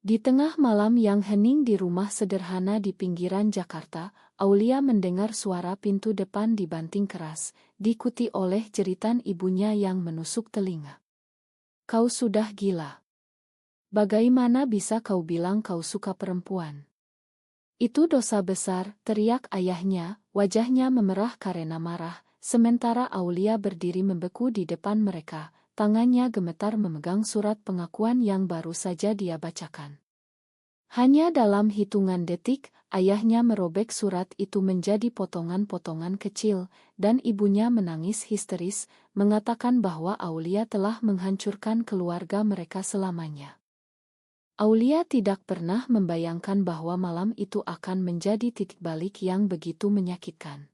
Di tengah malam yang hening di rumah sederhana di pinggiran Jakarta, Aulia mendengar suara pintu depan dibanting keras, diikuti oleh jeritan ibunya yang menusuk telinga. "Kau sudah gila. Bagaimana bisa kau bilang kau suka perempuan? Itu dosa besar," teriak ayahnya, wajahnya memerah karena marah, sementara Aulia berdiri membeku di depan mereka. Tangannya gemetar memegang surat pengakuan yang baru saja dia bacakan. Hanya dalam hitungan detik, ayahnya merobek surat itu menjadi potongan-potongan kecil, dan ibunya menangis histeris, mengatakan bahwa Aulia telah menghancurkan keluarga mereka selamanya. Aulia tidak pernah membayangkan bahwa malam itu akan menjadi titik balik yang begitu menyakitkan.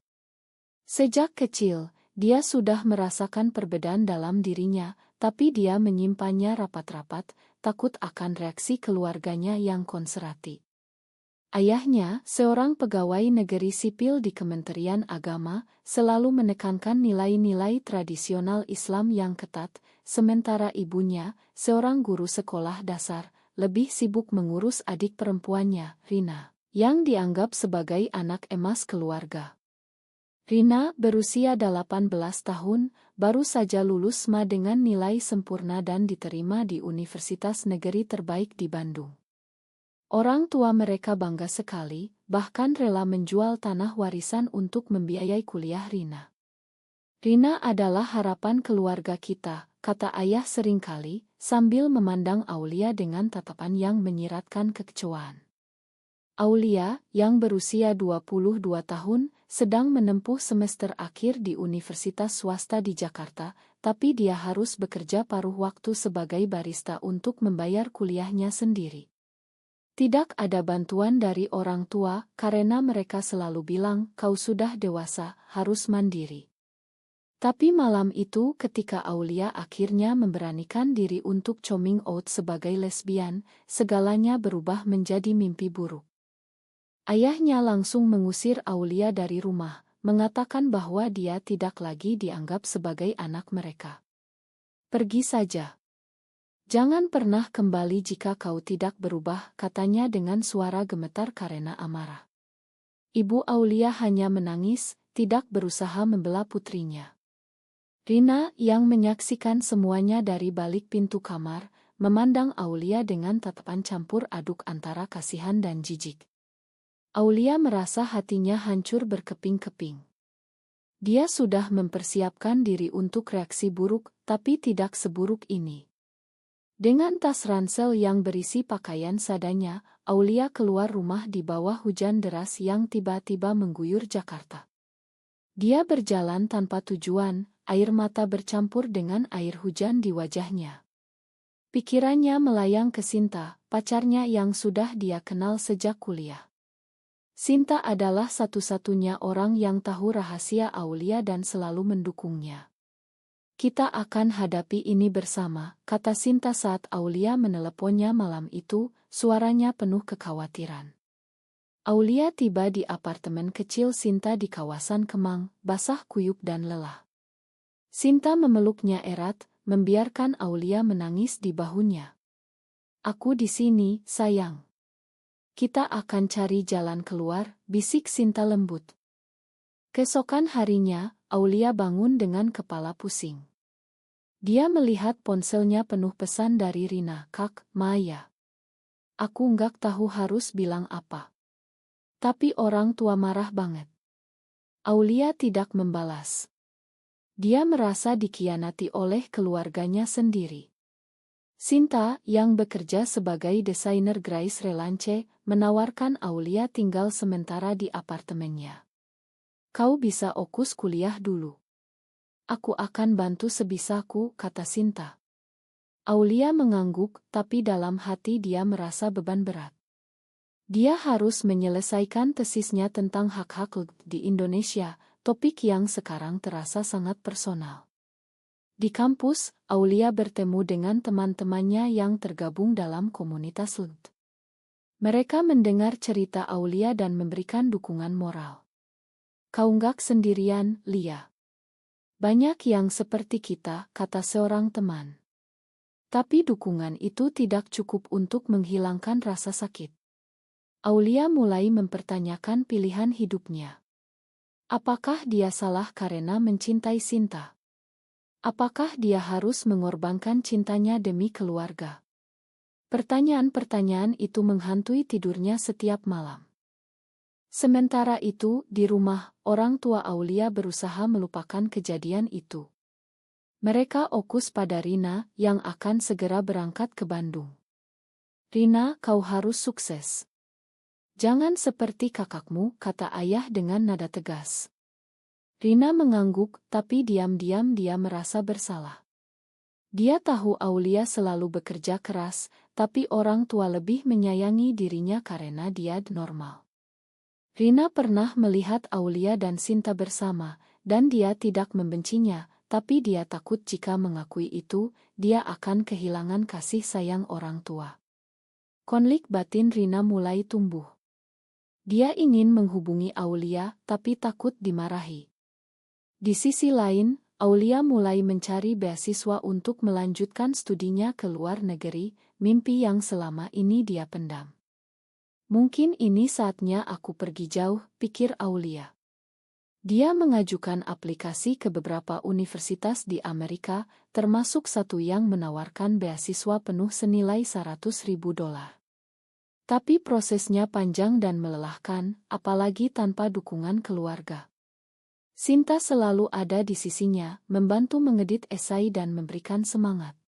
Sejak kecil, dia sudah merasakan perbedaan dalam dirinya, tapi dia menyimpannya rapat-rapat, takut akan reaksi keluarganya yang konservatif. Ayahnya, seorang pegawai negeri sipil di Kementerian Agama, selalu menekankan nilai-nilai tradisional Islam yang ketat, sementara ibunya, seorang guru sekolah dasar, lebih sibuk mengurus adik perempuannya, Rina, yang dianggap sebagai anak emas keluarga. Rina, berusia 18 tahun, baru saja lulus SMA dengan nilai sempurna dan diterima di universitas negeri terbaik di Bandung. Orang tua mereka bangga sekali, bahkan rela menjual tanah warisan untuk membiayai kuliah Rina. "Rina adalah harapan keluarga kita," kata ayah seringkali, sambil memandang Aulia dengan tatapan yang menyiratkan kekecewaan. Aulia, yang berusia 22 tahun, sedang menempuh semester akhir di universitas swasta di Jakarta, tapi dia harus bekerja paruh waktu sebagai barista untuk membayar kuliahnya sendiri. Tidak ada bantuan dari orang tua, karena mereka selalu bilang, "Kau sudah dewasa, harus mandiri." Tapi malam itu ketika Aulia akhirnya memberanikan diri untuk coming out sebagai lesbian, segalanya berubah menjadi mimpi buruk. Ayahnya langsung mengusir Aulia dari rumah, mengatakan bahwa dia tidak lagi dianggap sebagai anak mereka. "Pergi saja. Jangan pernah kembali jika kau tidak berubah," katanya dengan suara gemetar karena amarah. Ibu Aulia hanya menangis, tidak berusaha membela putrinya. Rina, yang menyaksikan semuanya dari balik pintu kamar, memandang Aulia dengan tatapan campur aduk antara kasihan dan jijik. Aulia merasa hatinya hancur berkeping-keping. Dia sudah mempersiapkan diri untuk reaksi buruk, tapi tidak seburuk ini. Dengan tas ransel yang berisi pakaian seadanya, Aulia keluar rumah di bawah hujan deras yang tiba-tiba mengguyur Jakarta. Dia berjalan tanpa tujuan, air mata bercampur dengan air hujan di wajahnya. Pikirannya melayang ke Sinta, pacarnya yang sudah dia kenal sejak kuliah. Sinta adalah satu-satunya orang yang tahu rahasia Aulia dan selalu mendukungnya. "Kita akan hadapi ini bersama," kata Sinta saat Aulia meneleponnya malam itu, suaranya penuh kekhawatiran. Aulia tiba di apartemen kecil Sinta di kawasan Kemang, basah kuyup dan lelah. Sinta memeluknya erat, membiarkan Aulia menangis di bahunya. "Aku di sini, sayang. Kita akan cari jalan keluar," bisik Sinta lembut. Keesokan harinya, Aulia bangun dengan kepala pusing. Dia melihat ponselnya penuh pesan dari Rina. "Kak, Maya. Aku nggak tahu harus bilang apa. Tapi orang tua marah banget." Aulia tidak membalas. Dia merasa dikhianati oleh keluarganya sendiri. Sinta, yang bekerja sebagai desainer Grace Relance, menawarkan Aulia tinggal sementara di apartemennya. "Kau bisa fokus kuliah dulu. Aku akan bantu sebisaku," kata Sinta. Aulia mengangguk, tapi dalam hati dia merasa beban berat. Dia harus menyelesaikan tesisnya tentang hak-hak di Indonesia, topik yang sekarang terasa sangat personal. Di kampus, Aulia bertemu dengan teman-temannya yang tergabung dalam komunitas LGBTQ. Mereka mendengar cerita Aulia dan memberikan dukungan moral. "Kau nggak sendirian, Lia. Banyak yang seperti kita," kata seorang teman. Tapi dukungan itu tidak cukup untuk menghilangkan rasa sakit. Aulia mulai mempertanyakan pilihan hidupnya. Apakah dia salah karena mencintai Sinta? Apakah dia harus mengorbankan cintanya demi keluarga? Pertanyaan-pertanyaan itu menghantui tidurnya setiap malam. Sementara itu, di rumah, orang tua Aulia berusaha melupakan kejadian itu. Mereka fokus pada Rina yang akan segera berangkat ke Bandung. "Rina, kau harus sukses. Jangan seperti kakakmu," kata ayah dengan nada tegas. Rina mengangguk, tapi diam-diam dia merasa bersalah. Dia tahu Aulia selalu bekerja keras, tapi orang tua lebih menyayangi dirinya karena dia normal. Rina pernah melihat Aulia dan Sinta bersama, dan dia tidak membencinya, tapi dia takut jika mengakui itu, dia akan kehilangan kasih sayang orang tua. Konflik batin Rina mulai tumbuh. Dia ingin menghubungi Aulia, tapi takut dimarahi. Di sisi lain, Aulia mulai mencari beasiswa untuk melanjutkan studinya ke luar negeri, mimpi yang selama ini dia pendam. "Mungkin ini saatnya aku pergi jauh," pikir Aulia. Dia mengajukan aplikasi ke beberapa universitas di Amerika, termasuk satu yang menawarkan beasiswa penuh senilai $100.000. Tapi prosesnya panjang dan melelahkan, apalagi tanpa dukungan keluarga. Sinta selalu ada di sisinya, membantu mengedit esai dan memberikan semangat.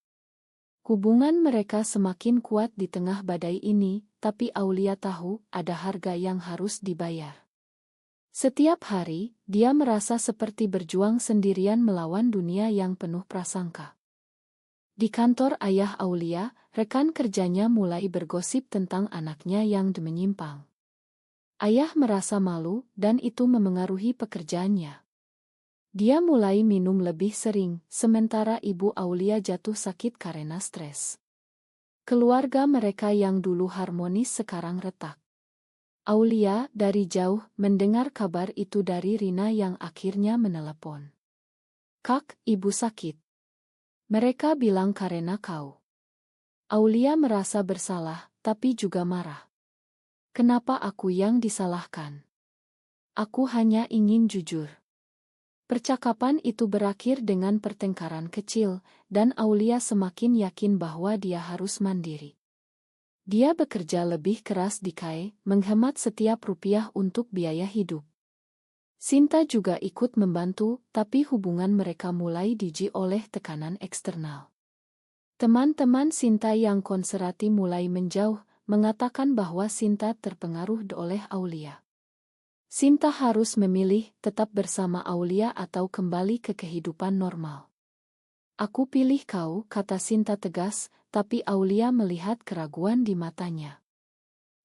Hubungan mereka semakin kuat di tengah badai ini, tapi Aulia tahu ada harga yang harus dibayar. Setiap hari, dia merasa seperti berjuang sendirian melawan dunia yang penuh prasangka. Di kantor ayah Aulia, rekan kerjanya mulai bergosip tentang anaknya yang menyimpang. Ayah merasa malu, dan itu memengaruhi pekerjaannya. Dia mulai minum lebih sering, sementara ibu Aulia jatuh sakit karena stres. Keluarga mereka yang dulu harmonis sekarang retak. Aulia dari jauh mendengar kabar itu dari Rina yang akhirnya menelepon. "Kak, ibu sakit. Mereka bilang karena kau." Aulia merasa bersalah, tapi juga marah. "Kenapa aku yang disalahkan? Aku hanya ingin jujur." Percakapan itu berakhir dengan pertengkaran kecil, dan Aulia semakin yakin bahwa dia harus mandiri. Dia bekerja lebih keras di KAE, menghemat setiap rupiah untuk biaya hidup. Sinta juga ikut membantu, tapi hubungan mereka mulai diuji oleh tekanan eksternal. Teman-teman Sinta yang konservatif mulai menjauh, mengatakan bahwa Sinta terpengaruh oleh Aulia. Sinta harus memilih tetap bersama Aulia atau kembali ke kehidupan normal. "Aku pilih kau," kata Sinta tegas, tapi Aulia melihat keraguan di matanya.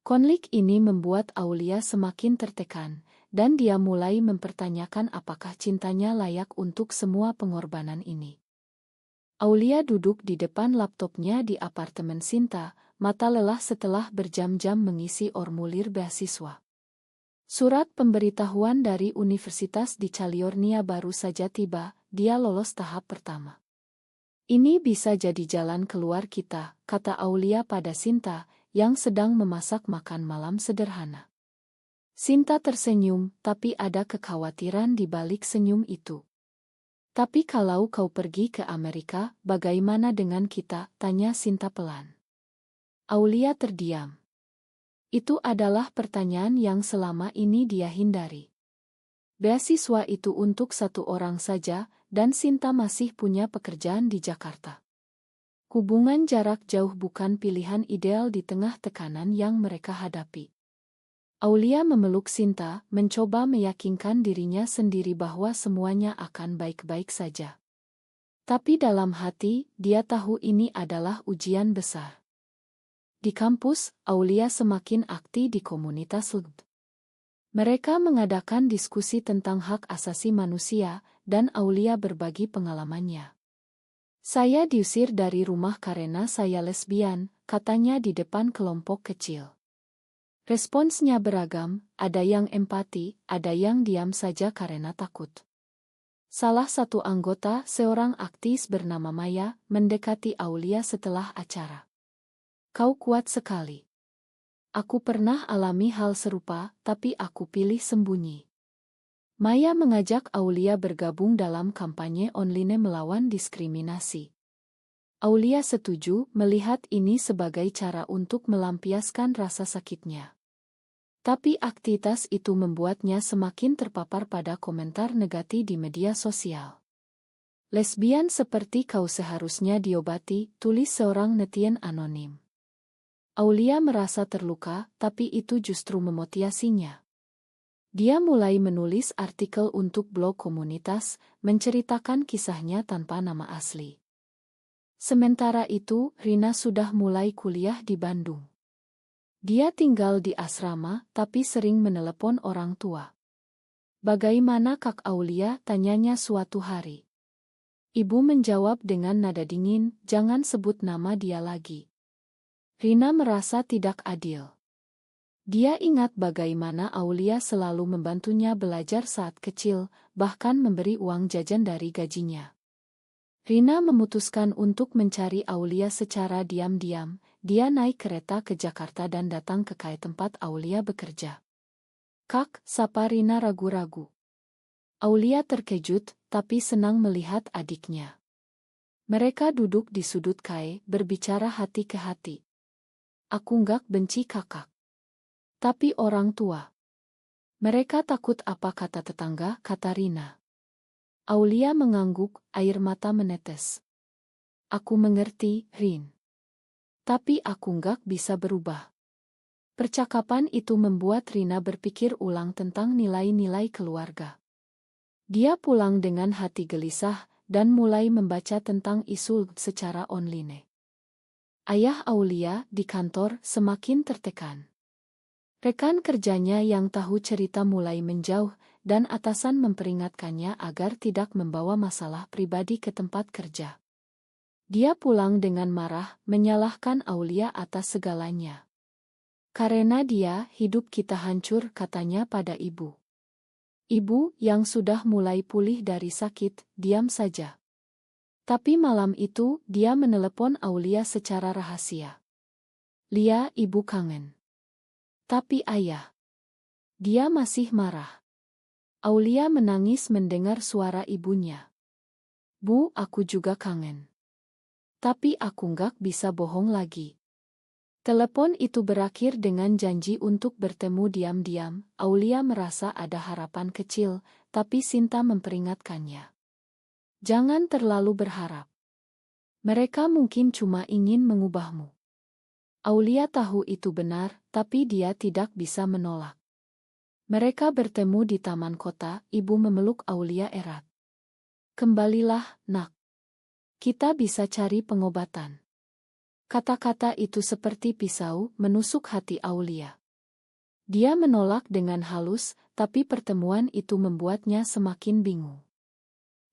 Konflik ini membuat Aulia semakin tertekan, dan dia mulai mempertanyakan apakah cintanya layak untuk semua pengorbanan ini. Aulia duduk di depan laptopnya di apartemen Sinta, mata lelah setelah berjam-jam mengisi formulir beasiswa. Surat pemberitahuan dari Universitas di California baru saja tiba, dia lolos tahap pertama. "Ini bisa jadi jalan keluar kita," kata Aulia pada Sinta, yang sedang memasak makan malam sederhana. Sinta tersenyum, tapi ada kekhawatiran di balik senyum itu. "Tapi kalau kau pergi ke Amerika, bagaimana dengan kita?" tanya Sinta pelan. Aulia terdiam. Itu adalah pertanyaan yang selama ini dia hindari. Beasiswa itu untuk satu orang saja, dan Sinta masih punya pekerjaan di Jakarta. Hubungan jarak jauh bukan pilihan ideal di tengah tekanan yang mereka hadapi. Aulia memeluk Sinta, mencoba meyakinkan dirinya sendiri bahwa semuanya akan baik-baik saja. Tapi dalam hati, dia tahu ini adalah ujian besar. Di kampus, Aulia semakin aktif di komunitas LGBT. Mereka mengadakan diskusi tentang hak asasi manusia, dan Aulia berbagi pengalamannya. "Saya diusir dari rumah karena saya lesbian," katanya di depan kelompok kecil. Responsnya beragam, ada yang empati, ada yang diam saja karena takut. Salah satu anggota, seorang aktis bernama Maya, mendekati Aulia setelah acara. Kau kuat sekali. Aku pernah alami hal serupa, tapi aku pilih sembunyi. Maya mengajak Aulia bergabung dalam kampanye online melawan diskriminasi. Aulia setuju melihat ini sebagai cara untuk melampiaskan rasa sakitnya. Tapi aktivitas itu membuatnya semakin terpapar pada komentar negatif di media sosial. Lesbian seperti kau seharusnya diobati, tulis seorang netizen anonim. Aulia merasa terluka, tapi itu justru memotivasinya. Dia mulai menulis artikel untuk blog komunitas, menceritakan kisahnya tanpa nama asli. Sementara itu, Rina sudah mulai kuliah di Bandung. Dia tinggal di asrama, tapi sering menelepon orang tua. Bagaimana Kak Aulia? Tanyanya suatu hari. Ibu menjawab dengan nada dingin, jangan sebut nama dia lagi. Rina merasa tidak adil. Dia ingat bagaimana Aulia selalu membantunya belajar saat kecil, bahkan memberi uang jajan dari gajinya. Rina memutuskan untuk mencari Aulia secara diam-diam. Dia naik kereta ke Jakarta dan datang ke tempat Aulia bekerja. Kak, sapa Rina ragu-ragu. Aulia terkejut, tapi senang melihat adiknya. Mereka duduk di sudut berbicara hati ke hati. Aku nggak benci kakak. Tapi orang tua. Mereka takut apa kata tetangga, kata Rina. Aulia mengangguk, air mata menetes. Aku mengerti, Rin. Tapi aku nggak bisa berubah. Percakapan itu membuat Rina berpikir ulang tentang nilai-nilai keluarga. Dia pulang dengan hati gelisah dan mulai membaca tentang isu secara online. Ayah Aulia di kantor semakin tertekan. Rekan kerjanya yang tahu cerita mulai menjauh dan atasan memperingatkannya agar tidak membawa masalah pribadi ke tempat kerja. Dia pulang dengan marah, menyalahkan Aulia atas segalanya. Karena dia, hidup kita hancur, katanya pada ibu. Ibu, yang sudah mulai pulih dari sakit, diam saja. Tapi malam itu, dia menelepon Aulia secara rahasia. Lia, ibu kangen. Tapi ayah. Dia masih marah. Aulia menangis mendengar suara ibunya. Bu, aku juga kangen. Tapi aku nggak bisa bohong lagi. Telepon itu berakhir dengan janji untuk bertemu diam-diam. Aulia merasa ada harapan kecil, tapi Sinta memperingatkannya. Jangan terlalu berharap. Mereka mungkin cuma ingin mengubahmu. Aulia tahu itu benar, tapi dia tidak bisa menolak. Mereka bertemu di taman kota, ibu memeluk Aulia erat. Kembalilah, nak. Kita bisa cari pengobatan. Kata-kata itu seperti pisau menusuk hati Aulia. Dia menolak dengan halus, tapi pertemuan itu membuatnya semakin bingung.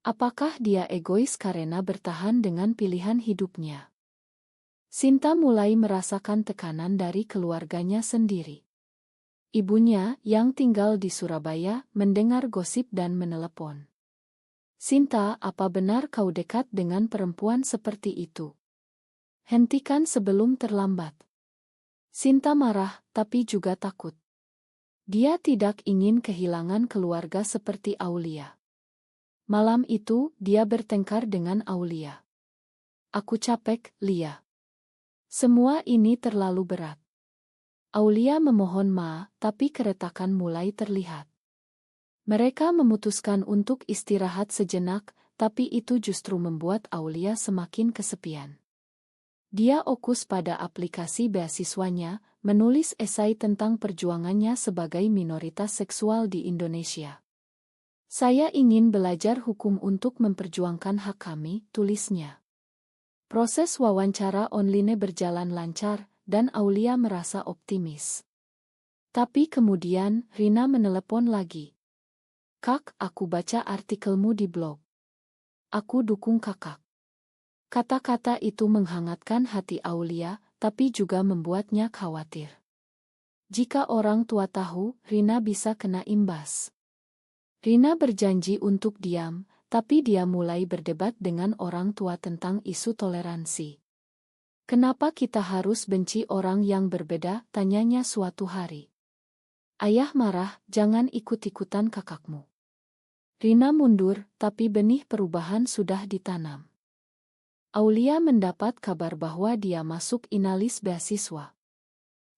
Apakah dia egois karena bertahan dengan pilihan hidupnya? Sinta mulai merasakan tekanan dari keluarganya sendiri. Ibunya, yang tinggal di Surabaya, mendengar gosip dan menelepon. Sinta, apa benar kau dekat dengan perempuan seperti itu? Hentikan sebelum terlambat. Sinta marah, tapi juga takut. Dia tidak ingin kehilangan keluarga seperti Aulia. Malam itu, dia bertengkar dengan Aulia. Aku capek, Lia. Semua ini terlalu berat. Aulia memohon maaf, tapi keretakan mulai terlihat. Mereka memutuskan untuk istirahat sejenak, tapi itu justru membuat Aulia semakin kesepian. Dia fokus pada aplikasi beasiswanya, menulis esai tentang perjuangannya sebagai minoritas seksual di Indonesia. Saya ingin belajar hukum untuk memperjuangkan hak kami, tulisnya. Proses wawancara online berjalan lancar, dan Aulia merasa optimis. Tapi kemudian, Rina menelepon lagi. Kak, aku baca artikelmu di blog. Aku dukung kakak. Kata-kata itu menghangatkan hati Aulia, tapi juga membuatnya khawatir. Jika orang tua tahu, Rina bisa kena imbas. Rina berjanji untuk diam, tapi dia mulai berdebat dengan orang tua tentang isu toleransi. "Kenapa kita harus benci orang yang berbeda?" tanyanya suatu hari. Ayah marah, "Jangan ikut-ikutan kakakmu." Rina mundur, tapi benih perubahan sudah ditanam. Aulia mendapat kabar bahwa dia masuk inalis beasiswa.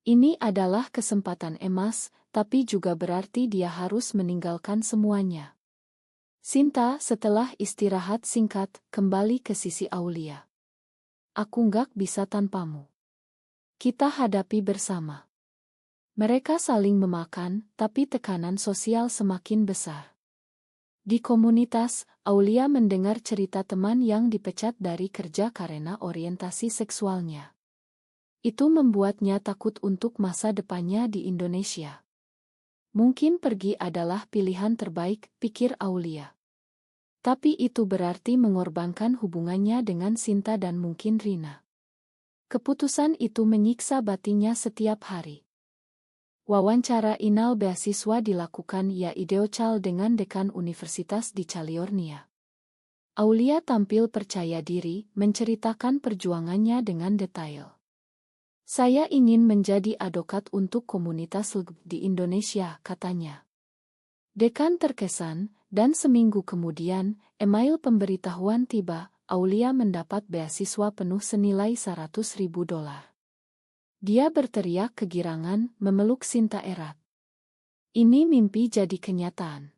Ini adalah kesempatan emas, tapi juga berarti dia harus meninggalkan semuanya. Sinta setelah istirahat singkat kembali ke sisi Aulia. "Aku nggak bisa tanpamu. Kita hadapi bersama." Mereka saling memakan, tapi tekanan sosial semakin besar. Di komunitas, Aulia mendengar cerita teman yang dipecat dari kerja karena orientasi seksualnya. Itu membuatnya takut untuk masa depannya di Indonesia. Mungkin pergi adalah pilihan terbaik, pikir Aulia. Tapi itu berarti mengorbankan hubungannya dengan Sinta dan mungkin Rina. Keputusan itu menyiksa batinnya setiap hari. Wawancara inal beasiswa dilakukan Ideocal dengan dekan universitas di California. Aulia tampil percaya diri, menceritakan perjuangannya dengan detail. "Saya ingin menjadi advokat untuk komunitas LGBT di Indonesia," katanya. Dekan terkesan, dan seminggu kemudian, email pemberitahuan tiba, Aulia mendapat beasiswa penuh senilai $100.000. Dia berteriak kegirangan, memeluk Sinta erat. Ini mimpi jadi kenyataan.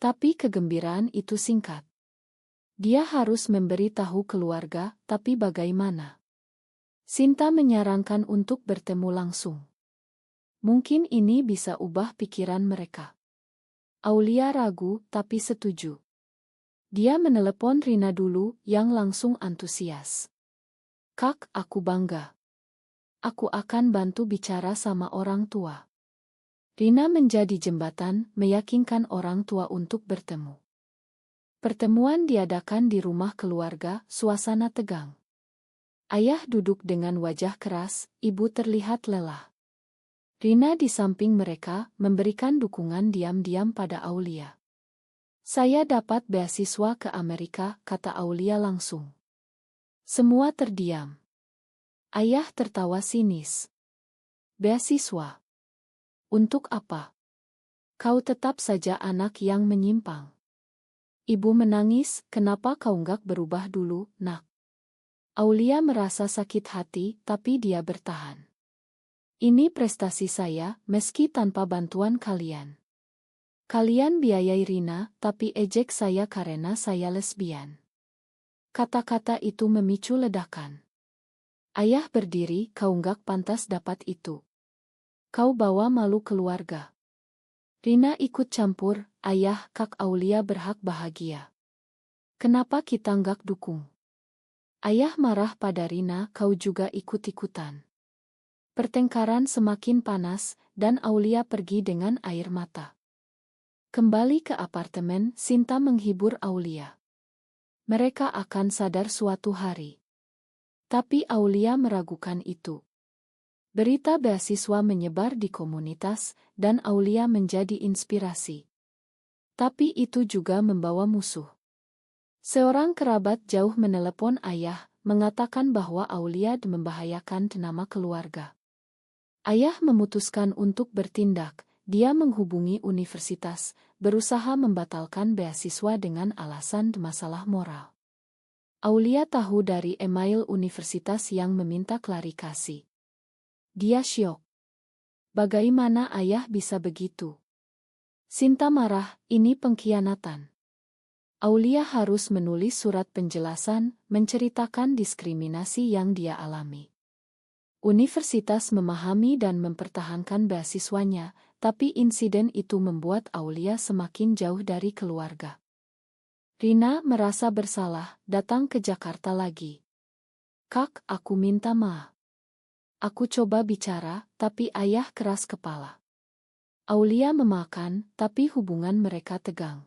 Tapi kegembiraan itu singkat. Dia harus memberi tahu keluarga, tapi bagaimana? Sinta menyarankan untuk bertemu langsung. Mungkin ini bisa ubah pikiran mereka. Aulia ragu, tapi setuju. Dia menelepon Rina dulu, yang langsung antusias. "Kak, aku bangga. Aku akan bantu bicara sama orang tua." Rina menjadi jembatan, meyakinkan orang tua untuk bertemu. Pertemuan diadakan di rumah keluarga, suasana tegang. Ayah duduk dengan wajah keras, ibu terlihat lelah. Rina di samping mereka, memberikan dukungan diam-diam pada Aulia. "Saya dapat beasiswa ke Amerika," kata Aulia langsung. Semua terdiam. Ayah tertawa sinis. "Beasiswa? Untuk apa? Kau tetap saja anak yang menyimpang." Ibu menangis, "Kenapa kau nggak berubah dulu, nak?" Aulia merasa sakit hati, tapi dia bertahan. "Ini prestasi saya, meski tanpa bantuan kalian. Kalian biayai Rina, tapi ejek saya karena saya lesbian." Kata-kata itu memicu ledakan. Ayah berdiri, "Kau nggak pantas dapat itu. Kau bawa malu keluarga." Rina ikut campur, "Ayah, Kak Aulia berhak bahagia. Kenapa kita nggak dukung?" Ayah marah pada Rina, "Kau juga ikut-ikutan." Pertengkaran semakin panas, dan Aulia pergi dengan air mata. Kembali ke apartemen, Sinta menghibur Aulia. Mereka akan sadar suatu hari. Tapi Aulia meragukan itu. Berita beasiswa menyebar di komunitas, dan Aulia menjadi inspirasi. Tapi itu juga membawa musuh. Seorang kerabat jauh menelepon ayah, mengatakan bahwa Aulia membahayakan nama keluarga. Ayah memutuskan untuk bertindak. Dia menghubungi universitas, berusaha membatalkan beasiswa dengan alasan masalah moral. Aulia tahu dari email universitas yang meminta klarifikasi. Dia syok. Bagaimana ayah bisa begitu? Sinta marah, ini pengkhianatan. Aulia harus menulis surat penjelasan, menceritakan diskriminasi yang dia alami. Universitas memahami dan mempertahankan beasiswanya, tapi insiden itu membuat Aulia semakin jauh dari keluarga. Rina merasa bersalah, datang ke Jakarta lagi. "Kak, aku minta maaf. Aku coba bicara, tapi ayah keras kepala." Aulia memakan, tapi hubungan mereka tegang.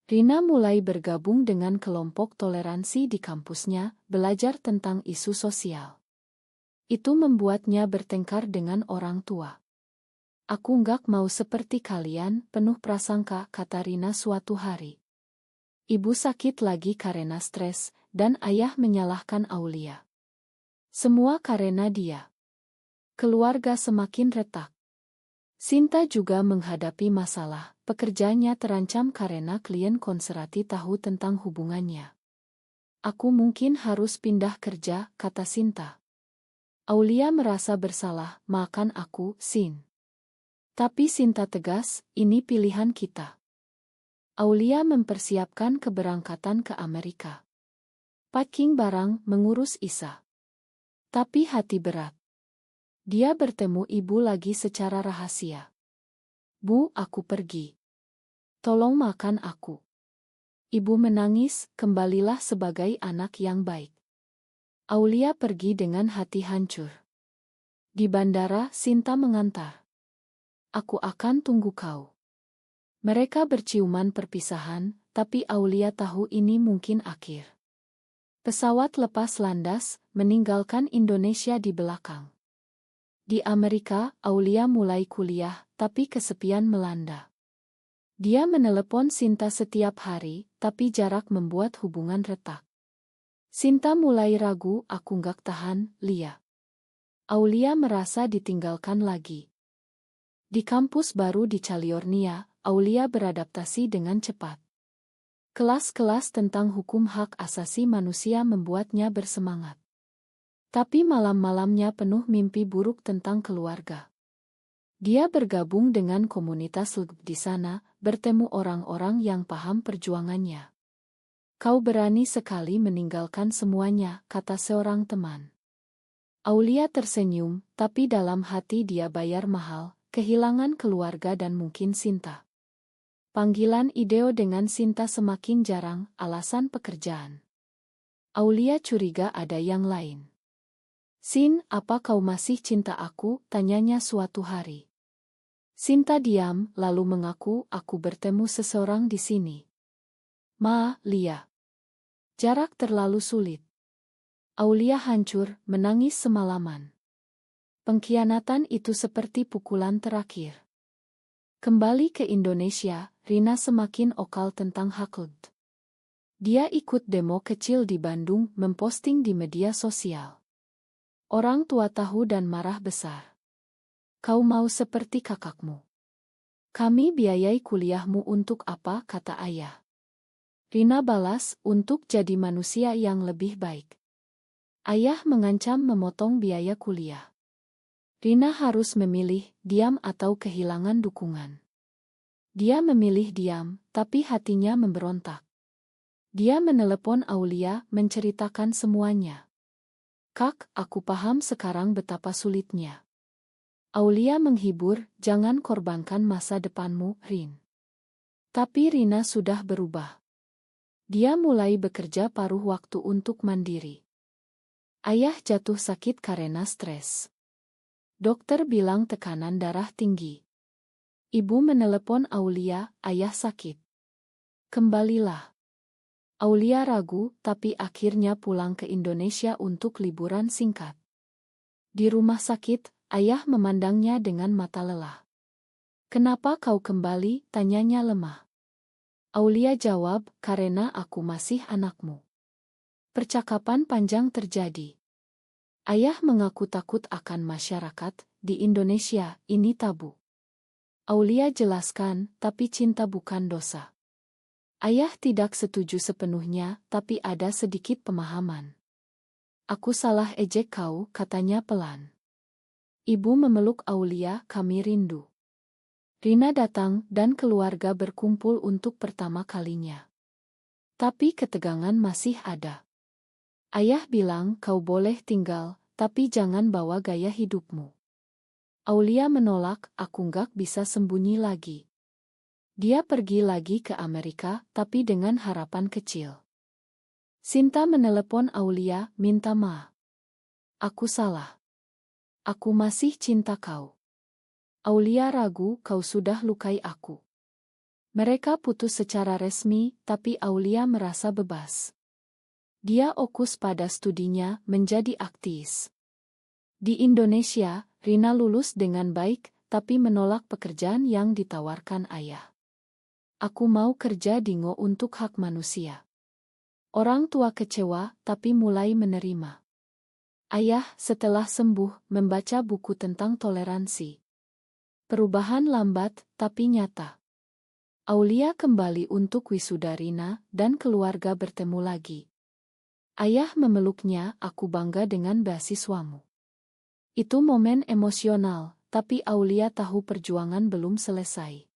Rina mulai bergabung dengan kelompok toleransi di kampusnya, belajar tentang isu sosial. Itu membuatnya bertengkar dengan orang tua. "Aku nggak mau seperti kalian, penuh prasangka," kata Rina suatu hari. Ibu sakit lagi karena stres, dan ayah menyalahkan Aulia. Semua karena dia. Keluarga semakin retak. Sinta juga menghadapi masalah, pekerjaannya terancam karena klien konserati tahu tentang hubungannya. Aku mungkin harus pindah kerja, kata Sinta. Aulia merasa bersalah, maafkan aku, Sin. Tapi Sinta tegas, ini pilihan kita. Aulia mempersiapkan keberangkatan ke Amerika. Packing barang, mengurus Isa. Tapi hati berat. Dia bertemu ibu lagi secara rahasia. Bu, aku pergi. Tolong makan aku. Ibu menangis, kembalilah sebagai anak yang baik. Aulia pergi dengan hati hancur. Di bandara, Sinta mengantar. Aku akan tunggu kau. Mereka berciuman perpisahan, tapi Aulia tahu ini mungkin akhir. Pesawat lepas landas, meninggalkan Indonesia di belakang. Di Amerika, Aulia mulai kuliah, tapi kesepian melanda. Dia menelepon Sinta setiap hari, tapi jarak membuat hubungan retak. Sinta mulai ragu, aku nggak tahan, Lia. Aulia merasa ditinggalkan lagi. Di kampus baru di California, Aulia beradaptasi dengan cepat. Kelas-kelas tentang hukum hak asasi manusia membuatnya bersemangat. Tapi malam-malamnya penuh mimpi buruk tentang keluarga. Dia bergabung dengan komunitas LGBT di sana, bertemu orang-orang yang paham perjuangannya. Kau berani sekali meninggalkan semuanya, kata seorang teman. Aulia tersenyum, tapi dalam hati dia bayar mahal, kehilangan keluarga dan mungkin Sinta. Panggilan Ideo dengan Sinta semakin jarang, alasan pekerjaan. Aulia curiga ada yang lain. Sin, apa kau masih cinta aku? Tanyanya suatu hari. Sinta diam, lalu mengaku, aku bertemu seseorang di sini. Lia. Jarak terlalu sulit. Aulia hancur, menangis semalaman. Pengkhianatan itu seperti pukulan terakhir. Kembali ke Indonesia, Rina semakin okal tentang hak LGBT. Dia ikut demo kecil di Bandung, memposting di media sosial. Orang tua tahu dan marah besar. Kau mau seperti kakakmu. Kami biayai kuliahmu untuk apa, kata ayah. Rina balas, untuk jadi manusia yang lebih baik. Ayah mengancam memotong biaya kuliah. Rina harus memilih, diam atau kehilangan dukungan. Dia memilih diam, tapi hatinya memberontak. Dia menelepon Aulia, menceritakan semuanya. Kak, aku paham sekarang betapa sulitnya. Aulia menghibur, jangan korbankan masa depanmu, Rin. Tapi Rina sudah berubah. Dia mulai bekerja paruh waktu untuk mandiri. Ayah jatuh sakit karena stres. Dokter bilang tekanan darah tinggi. Ibu menelepon Aulia, ayah sakit. Kembalilah. Aulia ragu, tapi akhirnya pulang ke Indonesia untuk liburan singkat. Di rumah sakit, ayah memandangnya dengan mata lelah. Kenapa kau kembali? Tanyanya lemah. Aulia jawab, karena aku masih anakmu. Percakapan panjang terjadi. Ayah mengaku takut akan masyarakat, di Indonesia, ini tabu. Aulia jelaskan, tapi cinta bukan dosa. Ayah tidak setuju sepenuhnya, tapi ada sedikit pemahaman. Aku salah ejek kau, katanya pelan. Ibu memeluk Aulia, kami rindu. Rina datang dan keluarga berkumpul untuk pertama kalinya. Tapi ketegangan masih ada. Ayah bilang kau boleh tinggal, tapi jangan bawa gaya hidupmu. Aulia menolak, aku nggak bisa sembunyi lagi. Dia pergi lagi ke Amerika, tapi dengan harapan kecil. Sinta menelepon Aulia, minta maaf. Aku salah. Aku masih cinta kau. Aulia ragu, kau sudah lukai aku. Mereka putus secara resmi, tapi Aulia merasa bebas. Dia fokus pada studinya, menjadi aktivis. Di Indonesia, Rina lulus dengan baik, tapi menolak pekerjaan yang ditawarkan ayah. Aku mau kerja di Ngo untuk hak manusia. Orang tua kecewa, tapi mulai menerima. Ayah, setelah sembuh, membaca buku tentang toleransi. Perubahan lambat, tapi nyata. Aulia kembali untuk wisuda Rina, dan keluarga bertemu lagi. Ayah memeluknya, aku bangga dengan beasiswamu. Itu momen emosional, tapi Aulia tahu perjuangan belum selesai.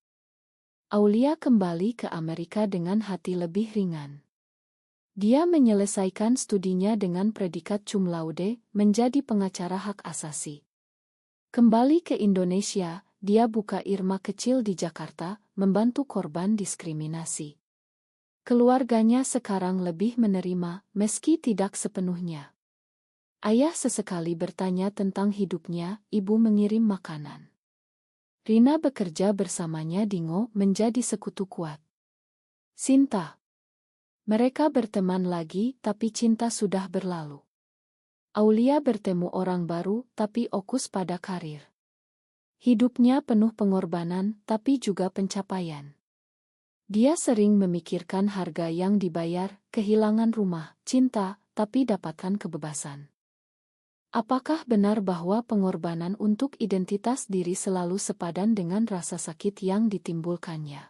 Aulia kembali ke Amerika dengan hati lebih ringan. Dia menyelesaikan studinya dengan predikat cum laude, menjadi pengacara hak asasi. Kembali ke Indonesia, dia buka Irma kecil di Jakarta, membantu korban diskriminasi. Keluarganya sekarang lebih menerima, meski tidak sepenuhnya. Ayah sesekali bertanya tentang hidupnya, ibu mengirim makanan. Rina bekerja bersamanya di Ngo menjadi sekutu kuat. Sinta. Mereka berteman lagi, tapi cinta sudah berlalu. Aulia bertemu orang baru, tapi fokus pada karir. Hidupnya penuh pengorbanan, tapi juga pencapaian. Dia sering memikirkan harga yang dibayar, kehilangan rumah, cinta, tapi dapatkan kebebasan. Apakah benar bahwa pengorbanan untuk identitas diri selalu sepadan dengan rasa sakit yang ditimbulkannya?